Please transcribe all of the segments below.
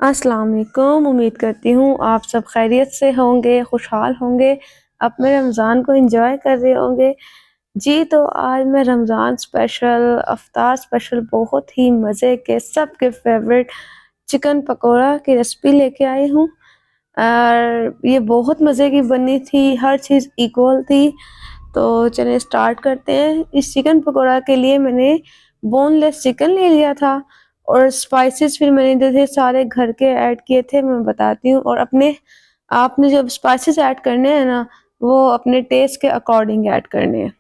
अस्सलाम वालेकुम। उम्मीद करती हूँ आप सब खैरियत से होंगे, खुशहाल होंगे, अपने रमज़ान को एंजॉय कर रहे होंगे। जी, तो आज मैं रमज़ान स्पेशल, अफ्तार स्पेशल बहुत ही मज़े के सबके फेवरेट चिकन पकोड़ा की रेसिपी लेके आई हूँ और ये बहुत मज़े की बनी थी, हर चीज़ इक्वल थी। तो चलिए स्टार्ट करते हैं। इस चिकन पकोड़ा के लिए मैंने बोनलेस चिकन ले लिया था और स्पाइसेस फिर मैंने जो थे सारे घर के ऐड किए थे, मैं बताती हूँ। और अपने आपने जब स्पाइसेस ऐड करने हैं ना, वो अपने टेस्ट के अकॉर्डिंग ऐड करने हैं।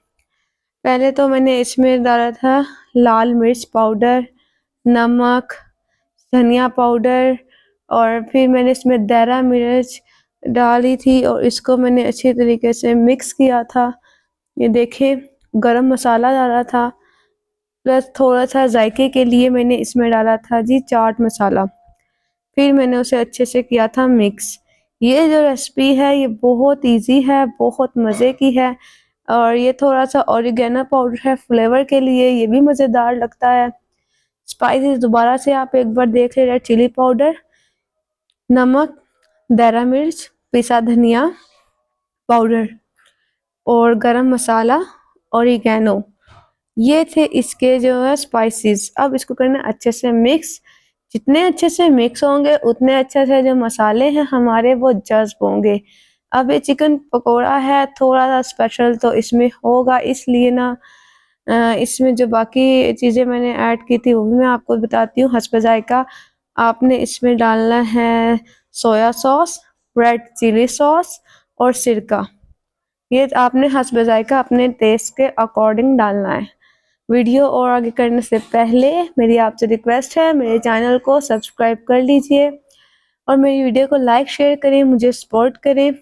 पहले तो मैंने इसमें डाला था लाल मिर्च पाउडर, नमक, धनिया पाउडर और फिर मैंने इसमें देरा मिर्च डाली थी और इसको मैंने अच्छी तरीके से मिक्स किया था। ये देखिए, गरम मसाला डाला था, प्लस थोड़ा-सा जायके के लिए मैंने इसमें डाला था जी चाट मसाला। फिर मैंने उसे अच्छे से किया था मिक्स। ये जो रेसिपी है ये बहुत ईज़ी है, बहुत मज़े की है और ये थोड़ा-सा ऑरिगेनो पाउडर है फ्लेवर के लिए, ये भी मज़ेदार लगता है। स्पाइसेस दोबारा से आप एक बार देख लें, रेड चिली पाउडर, नमक, देरा मिर्च, पिसा धनिया पाउडर और गरम मसाला, ऑरिगेनो, ये थे इसके जो है स्पाइसेस। अब इसको करना अच्छे से मिक्स। जितने अच्छे से मिक्स होंगे उतने अच्छे से जो मसाले हैं हमारे वो जज़्ब होंगे। अब ये चिकन पकोड़ा है थोड़ा सा स्पेशल तो इसमें होगा, इसलिए ना इसमें जो बाकी चीज़ें मैंने ऐड की थी वो भी मैं आपको बताती हूँ हस्ब ज़ायक़ा। आपने इसमें डालना है soya sauce, red chilli sauce और सिरका। ये आपने हस्ब ज़ायक़ा अपने टेस्ट के अकॉर्डिंग डालना है। वीडियो और आगे करने से पहले मेरी आपसे रिक्वेस्ट है, मेरे चैनल को सब्सक्राइब कर लीजिए और मेरी वीडियो को लाइक शेयर करें, मुझे सपोर्ट करें।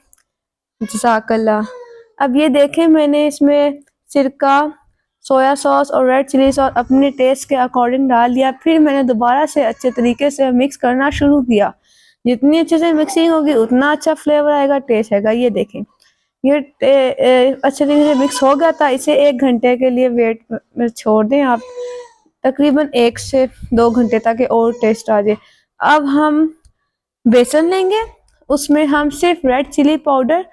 जज़ाकल्लाह। अब ये देखें, मैंने इसमें सिरका, सोया सॉस और रेड चिली सॉस अपने टेस्ट के अकॉर्डिंग डाल दिया। फिर मैंने दोबारा से अच्छे तरीके से मिक्स करना शुरू किया। जितनी अच्छे से मिक्सिंग होगी उतना अच्छा फ्लेवर आएगा, टेस्ट आएगा। ये देखें, ये अच्छे तरीके से मिक्स हो गया था। इसे 1 घंटे के लिए वेट में छोड़ दें आप, तकरीबन 1 से 2 घंटे तक और टेस्ट आ जाए। अब हम बेसन लेंगे, उसमें हम सिर्फ रेड चिली पाउडर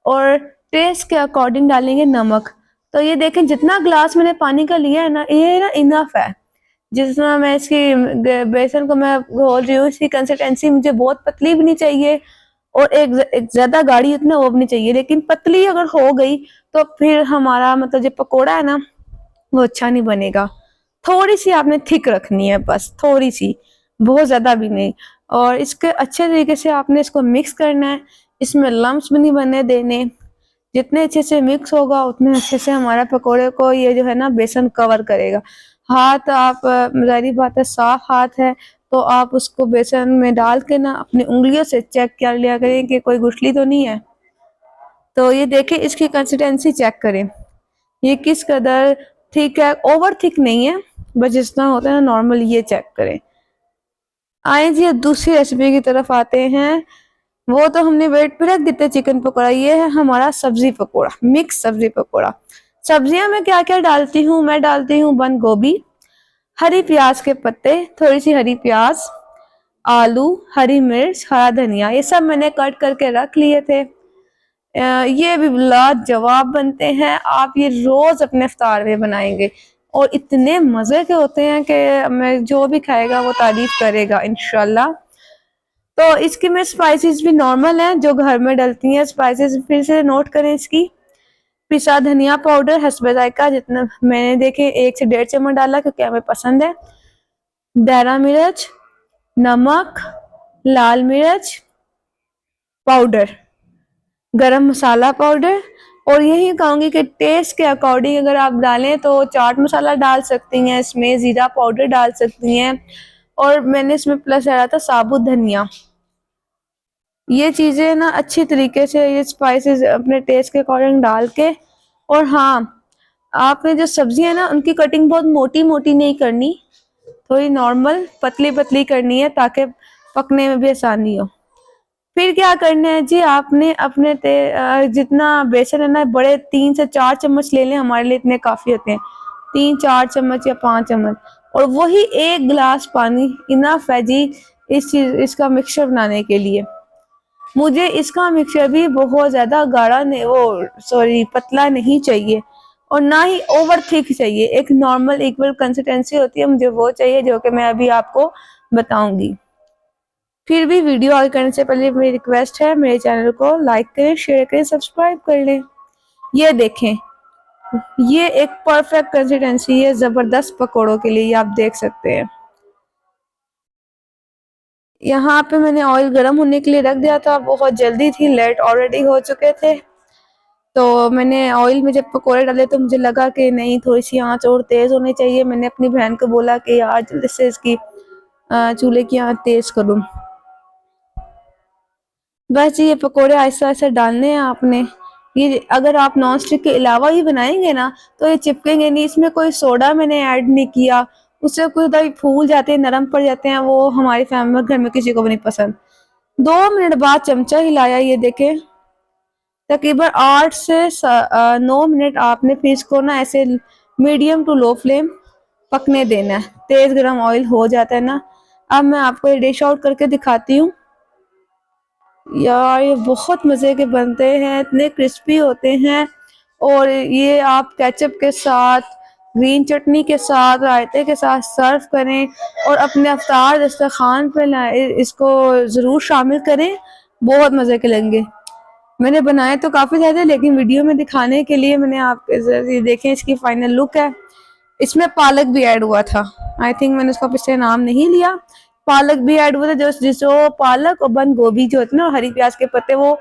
और टेस्ट के अकॉर्डिंग डालेंगे नमक। तो ये देखें, जितना ग्लास मैंने पानी का लिया है ना, ये ना इनफ है। जितना मैं इसकी बेसन को मैं घोल रही हूँ, इसकी कंसिस्टेंसी मुझे बहुत पतली भी नहीं चाहिए और एक ज्यादा गाढ़ी उतना वो भी नहीं चाहिए, लेकिन पतली अगर हो गई तो फिर हमारा मतलब जो पकोड़ा है ना वो अच्छा नहीं बनेगा। थोड़ी सी आपने थिक रखनी है, बस थोड़ी सी, बहुत ज्यादा भी नहीं। और इसके अच्छे तरीके से आपने इसको मिक्स करना है, इसमें लम्स भी नहीं बनने देने। जितने अच्छे से मिक्स होगा उतने अच्छे से हमारा पकोड़े को ये जो है ना बेसन कवर करेगा। हाथ आप जाहिर बात है साफ हाथ है तो आप उसको बेसन में डाल के ना अपनी उंगलियों से चेक कर लिया करें कि कोई गुठली तो नहीं है। तो ये देखें, इसकी कंसिस्टेंसी चेक करें, ये किस कदर थिक है, ओवर थिक नहीं है, बस जितना होता है ना नॉर्मल, ये चेक करें। आए जी, अब दूसरी रेसिपी की तरफ आते हैं। वो तो हमने वेट पे रख देते चिकन पकौड़ा, ये है हमारा सब्जी पकौड़ा, मिक्स सब्जी पकौड़ा। सब्जियां मैं क्या क्या डालती हूँ, मैं डालती हूँ बंद गोभी, हरी प्याज के पत्ते, थोड़ी सी हरी प्याज, आलू, हरी मिर्च, हरा धनिया, ये सब मैंने कट करके रख लिए थे। ये भी लाजवाब बनते हैं, आप ये रोज अपने इफ्तार में बनाएंगे और इतने मजे के होते हैं कि मैं जो भी खाएगा वो तारीफ करेगा इंशाल्लाह। तो इसकी में स्पाइसेस भी नॉर्मल हैं जो घर में डलती हैं। स्पाइसेस फिर से नोट करें इसकी, पिसा धनिया पाउडर हस्ब ज़ायक़ा, जितना मैंने देखे 1 से 1.5 चम्मच डाला क्योंकि हमें पसंद है। देरा मिर्च, नमक, लाल मिर्च पाउडर, गरम मसाला पाउडर, और यही कहूँगी कि टेस्ट के अकॉर्डिंग अगर आप डालें तो चाट मसाला डाल सकती हैं, इसमें ज़ीरा पाउडर डाल सकती हैं और मैंने इसमें प्लस डाला था साबुत धनिया। ये चीज़ें ना अच्छी तरीके से ये स्पाइसेस अपने टेस्ट के अकॉर्डिंग डाल के, और हाँ, आपने जो सब्जी है ना उनकी कटिंग बहुत मोटी मोटी नहीं करनी, थोड़ी नॉर्मल पतली पतली करनी है ताकि पकने में भी आसानी हो। फिर क्या करना है जी, आपने अपने जितना बेसन है ना, बड़े 3 से 4 चम्मच ले लें, हमारे लिए इतने काफी होते हैं, 3-4 चम्मच या 5 चम्मच, और वही 1 गिलास पानी इनफ है जी। इसका मिक्सचर बनाने के लिए। मुझे इसका मिक्सचर भी बहुत ज़्यादा गाढ़ा नहीं, वो सॉरी पतला नहीं चाहिए और ना ही ओवर थिक चाहिए। एक नॉर्मल इक्वल कंसिस्टेंसी होती है, मुझे वो चाहिए, जो कि मैं अभी आपको बताऊंगी। फिर भी वीडियो आगे करने से पहले मेरी रिक्वेस्ट है, मेरे चैनल को लाइक करें, शेयर करें, सब्सक्राइब कर लें। ये देखें, ये एक परफेक्ट कंसिस्टेंसी है ज़बरदस्त पकौड़ों के लिए, ये आप देख सकते हैं। यहाँ पे मैंने ऑयल गर्म होने के लिए रख दिया था, बहुत जल्दी थी, लेट ऑलरेडी हो चुके थे। तो मैंने ऑयल में जब पकोड़े डाले तो मुझे लगा कि नहीं, थोड़ी सी आंच और तेज़ होनी चाहिए। मैंने अपनी बहन को बोला कि यार जल्दी से इसकी चूल्हे की आंच तेज़ करूँ। बस ये पकोड़े आहिस्ता आहिस्ता डालने हैं आपने। ये अगर आप नॉन स्टिक के अलावा ही बनाएंगे ना तो ये चिपकेंगे नहीं। इसमें कोई सोडा मैंने ऐड नहीं किया, उससे कुछ दही फूल जाते हैं, नरम पड़ जाते हैं, वो हमारी फैमिली में घर में किसी को भी नहीं पसंद। 2 मिनट बाद चमचा हिलाया, ये देखें तकरीबन 8 से 9 मिनट आपने फिर इसको ना ऐसे मीडियम टू लो फ्लेम पकने देना है। तेज गरम ऑयल हो जाता है ना। अब मैं आपको ये डिश आउट करके दिखाती हूँ। यार ये बहुत मज़े के बनते हैं, इतने क्रिस्पी होते हैं। और ये आप केचप के साथ, ग्रीन चटनी के साथ, रायते के साथ सर्व करें और अपने अफ्तार दस्तरखान पे इसको ज़रूर शामिल करें, बहुत मज़े के लगेंगे। मैंने बनाए तो काफ़ी ज़्यादा, लेकिन वीडियो में दिखाने के लिए मैंने आप ये देखें, इसकी फाइनल लुक है। इसमें पालक भी ऐड हुआ था, आई थिंक मैंने उसका पिछले नाम नहीं लिया। पालक भी ऐड हुआ था, जो पालक और बंद गोभी जो होती है ना, हरी प्याज के पत्ते, वो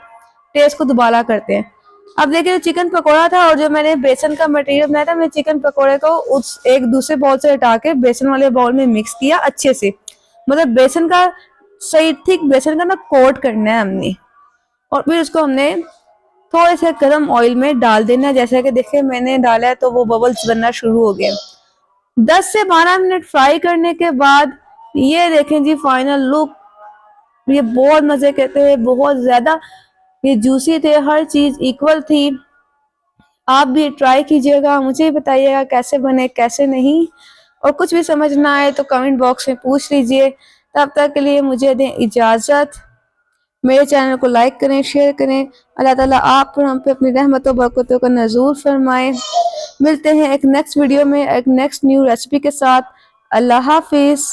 टेस्ट को दुबारा करते हैं। अब देखिए, चिकन पकोड़ा था और जो मैंने बेसन का मटेरियल बनाया था, मैं चिकन पकोड़े को उस एक दूसरे बाउल से हटा के बेसन वाले बाउल में मिक्स किया अच्छे से। मतलब बेसन का सही थिक बेसन का ना कोट करना है हमने, और फिर उसको हमने थोड़े से गर्म ऑयल में डाल देना है। जैसे कि देखिए मैंने डाला है तो वो बबल्स बनना शुरू हो गए। 10 से 12 मिनट फ्राई करने के बाद ये देखें जी फाइनल लुक। ये बहुत मजे के थे, बहुत ज्यादा ये जूसी थे, हर चीज इक्वल थी। आप भी ट्राई कीजिएगा, मुझे बताइएगा कैसे बने कैसे नहीं, और कुछ भी समझ ना आए तो कमेंट बॉक्स में पूछ लीजिए। तब तक के लिए मुझे दें इजाजत। मेरे चैनल को लाइक करें, शेयर करें। अल्लाह ताला आप पर हम पे अपनी रहमतों बरकतों का नज़ूर फरमाए। मिलते हैं एक नेक्स्ट वीडियो में एक नेक्स्ट न्यू रेसिपी के साथ। अल्लाह हाफिज़।